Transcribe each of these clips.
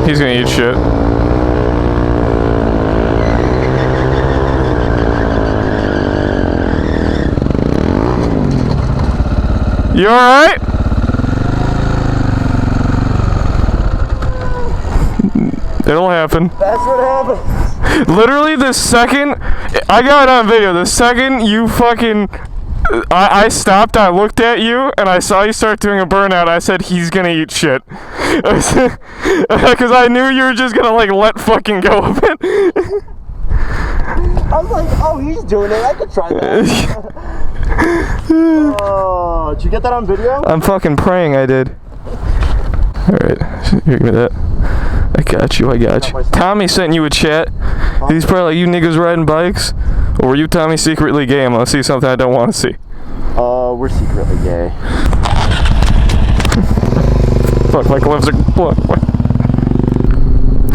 He's gonna eat shit. You alright? It'll happen. That's what happened. Literally the second, I got it on video, the second you fucking, I stopped, I looked at you, and I saw you start doing a burnout, I said, he's gonna eat shit. Because I knew you were just gonna, like, let fucking go of it. I was like, oh, he's doing it, I could try that. Oh, did you get that on video? I'm fucking praying I did. Alright, here, give me that. I got you. Tommy sent you a chat. He's probably like, you niggas riding bikes? Or were you Tommy secretly gay? I'm gonna see something I don't want to see. We're secretly gay. Fuck, my gloves are... What?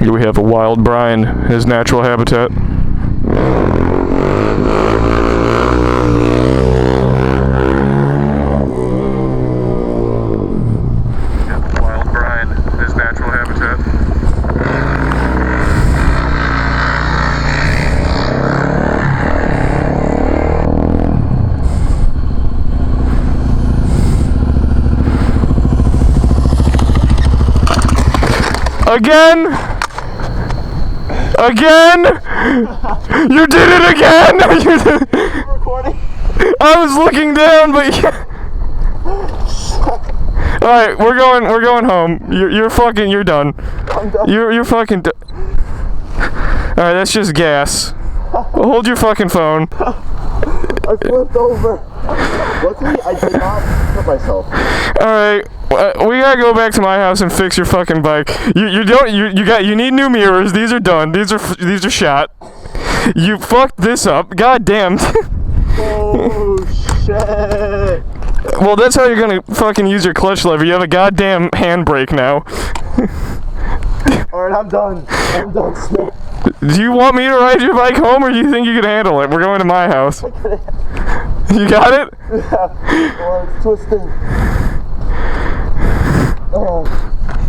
Here we have a wild Brian, his natural habitat. Wild Brian, his natural habitat. Again? You did it again! You did... Recording? I was looking down, but alright, we're going home. You're done. I'm done. You're fucking done. Alright, that's just gas. Hold your fucking phone. I flipped over. Luckily, I did not hurt myself. Alright, we gotta go back to my house and fix your fucking bike. You need new mirrors. These are done. These are shot. You fucked this up. God damn. Oh shit. Well, that's how you're gonna fucking use your clutch lever. You have a goddamn handbrake now. Alright, I'm done. Smith. Do you want me to ride your bike home, or do you think you can handle it? We're going to my house. You got it? Yeah. Oh, it's twisting. Oh,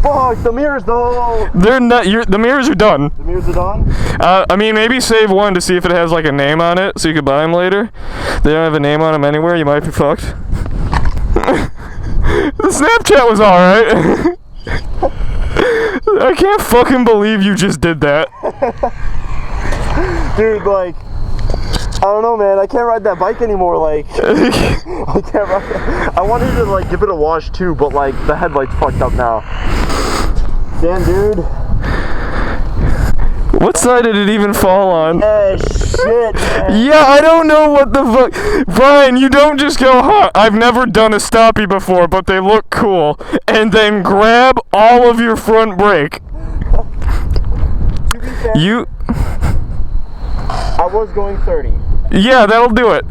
fuck, the mirrors though. They're not, the mirrors are done. The mirrors are done? I mean, maybe save one to see if it has like a name on it, so you could buy them later. They don't have a name on them anywhere, you might be fucked. The Snapchat was alright. I can't fucking believe you just did that. Dude, like, I don't know, man. I can't ride that bike anymore. Like, I can't ride it. I wanted to, like, give it a wash too, but, like, the headlight's fucked up now. Damn, dude. What side did it even fall on? Shit, man. Yeah, I don't know what the fuck. Brian, you don't just go, huh, I've never done a stoppie before, but they look cool, and then grab all of your front brake. To be fair, You... I was going 30. Yeah, that'll do it.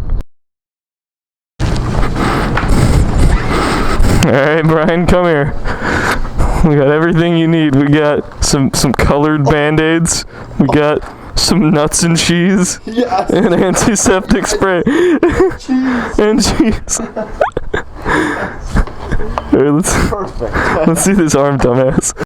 Alright, Brian, come here. We got everything you need. We got some colored Band-Aids. We got some nuts and cheese. Yes. And antiseptic spray. Cheese. And cheese. Alright, Perfect. let's see this arm, dumbass.